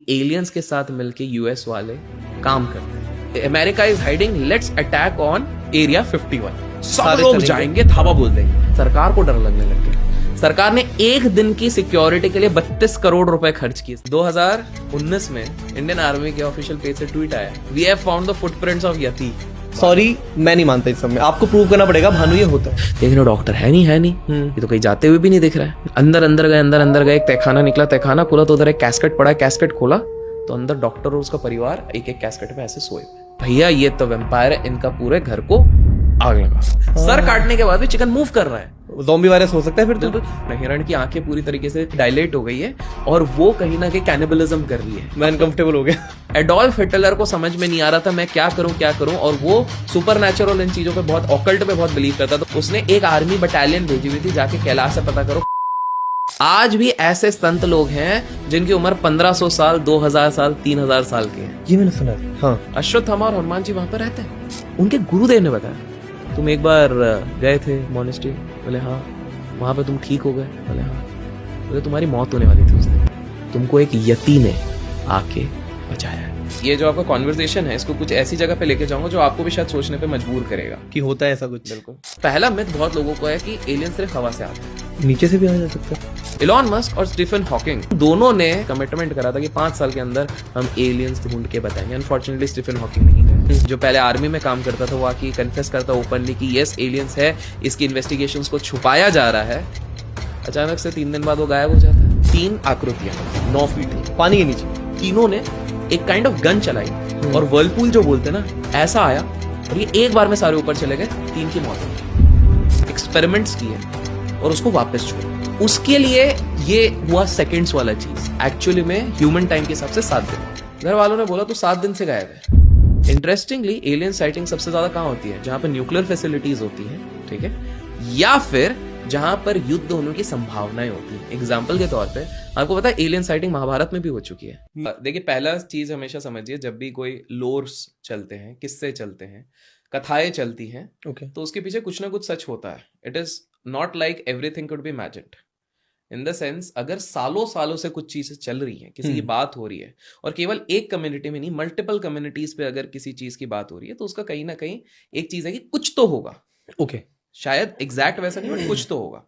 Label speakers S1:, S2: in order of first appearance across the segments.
S1: Aliens के साथ मिलके यूएस वाले काम करते हैं। America is hiding, let's attack on area 51। सब लोग जाएंगे, धावा बोल देंगे। सरकार को डर लगने लग गया। सरकार ने एक दिन की सिक्योरिटी के लिए 32 करोड़ रुपए खर्च किए। 2019 में इंडियन आर्मी के ऑफिशियल पेज से ट्वीट आया, we have found the footprints of yeti.
S2: Sorry, मैं नहीं मानता इस सब में, आपको प्रूव करना पड़ेगा भानु ये होता है।
S1: लेकिन वो डॉक्टर है नहीं ये तो कहीं जाते हुए भी नहीं दिख रहा है। अंदर गए, एक तहखाना निकला, तहखाना खोला तो उधर एक कैस्केट पड़ा है, कैस्केट खोला तो अंदर डॉक्टर और उसका परिवार एक एक कैस्केट में ऐसे सोए। भैया ये तो वेम्पायर है, इनका पूरे घर को आग लगा। सर काटने के बाद भी चिकन मूव कर रहा है।
S2: ज़ॉम्बी वायरस हो सकता है फिर तो।
S1: हिरण की आंखें पूरी तरीके से डायलेट हो गई है और वो कहीं ना कहीं कैनिबलिज्म कर रही है।
S2: मैं अनकंफर्टेबल हो गया।
S1: एडोल्फ हिटलर को समझ में नहीं आ रहा था मैं क्या करूं, और वो सुपरनैचुरल इन चीजों पे बहुत, ऑकल्ट पे बहुत बिलीव करता। तो उसने एक आर्मी बटालियन भेजी हुई थी, जाके कैलाश से पता करो। आज भी ऐसे संत लोग हैं जिनकी उम्र 1500 साल, 2000 साल, 3000 साल के हैं।
S2: ये मैंने सुना है। हाँ,
S1: अश्वत्थामा और हनुमान जी वहां पर रहते हैं। उनके गुरुदेव ने बताया, तुम एक बार गए थे मोनेस्ट्री? बोले हाँ। वहां पे तुम ठीक हो गए? बोले हाँ। बोले तुम्हारी मौत होने वाली थी उस दिन, तुमको एक यति ने आके बचाया है। ये जो आपका कॉन्वर्सेशन है, इसको कुछ ऐसी जगह पे लेके जाऊंगा जो आपको भी शायद सोचने पे मजबूर करेगा
S2: कि होता है ऐसा कुछ।
S1: बिल्कुल। पहला मिथ बहुत लोगों को है कि एलियन सिर्फ हवा से आते हैं,
S2: नीचे से भी आ जा सकता है।
S1: इलॉन मस्क और स्टीफन हॉकिंग दोनों ने कमिटमेंट करा था कि 5 साल के अंदर हम एलियंस ढूंढ के बताएंगे। अनफॉर्चुनेटली स्टीफन हॉकिंग नहीं गए। जो पहले आर्मी में काम करता था वो आके कन्फेस करता ओपनली कि यस एलियंस है, इसकी इन्वेस्टिगेशंस को छुपाया जा रहा है। अचानक से 3 दिन बाद वो गायब हो जाता है। 3 आकृतियां 9 फीट
S2: पानी के नीचे,
S1: तीनों ने एक काइंड ऑफ गन चलाई और वर्लपूल जो बोलते ना, ऐसा आया और ये एक बार में सारे ऊपर चले गए। 3 की मौत हुई। एक्सपेरिमेंट्स किए और उसको वापस छोड़ा। उसके लिए ये हुआ सेकंड्स वाला चीज। एक्चुअली में ह्यूमन टाइम के हिसाब से 7 दिन। घर वालों ने बोला तो 7 दिन से गायब है। इंटरेस्टिंगली एलियन साइटिंग सबसे ज्यादा कहां होती है? जहां पर न्यूक्लियर फैसिलिटीज होती हैं, ठीक है, या फिर जहां पर युद्ध होने की संभावनाएं होती हैं। एग्जाम्पल के तौर पे आपको पता है एलियन साइटिंग महाभारत में भी हो चुकी है। देखिए, पहला चीज हमेशा समझिए, जब भी कोई लोर्स चलते हैं, किस्से चलते हैं, कथाएं चलती हैं, तो उसके पीछे कुछ ना कुछ सच होता है। It is not like everything could be imagined. In the sense, अगर सालों सालों से कुछ चीजें चल रही हैं, किसी की बात हो रही है, और केवल एक कम्युनिटी में नहीं, मल्टीपल कम्युनिटीज पे अगर किसी चीज की बात हो रही है, तो उसका कहीं ना कहीं एक चीज है कि कुछ तो होगा। शायद एग्जैक्ट वैसा नहीं, बट कुछ तो होगा।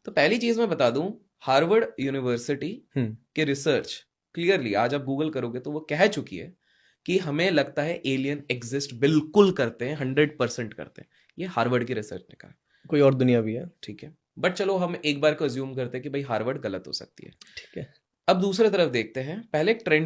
S1: तो पहली चीज मैं बता दूं, हार्वर्ड यूनिवर्सिटी के रिसर्च क्लियरली, आज आप गूगल करोगे तो वो कह चुकी है कि हमें लगता है एलियन एग्जिस्ट बिल्कुल करते हैं, 100% करते हैं। ये हार्वर्ड की रिसर्च ने कहा।
S2: कोई और दुनिया भी है,
S1: ठीक है, बट चलो हम एक बार को अज्यूम करते हैं कि भाई हार्वर्ड गलत हो सकती है।
S2: ठीक है।
S1: अब दूसरे तरफ देखते हैं, पहले एक ट्रेंड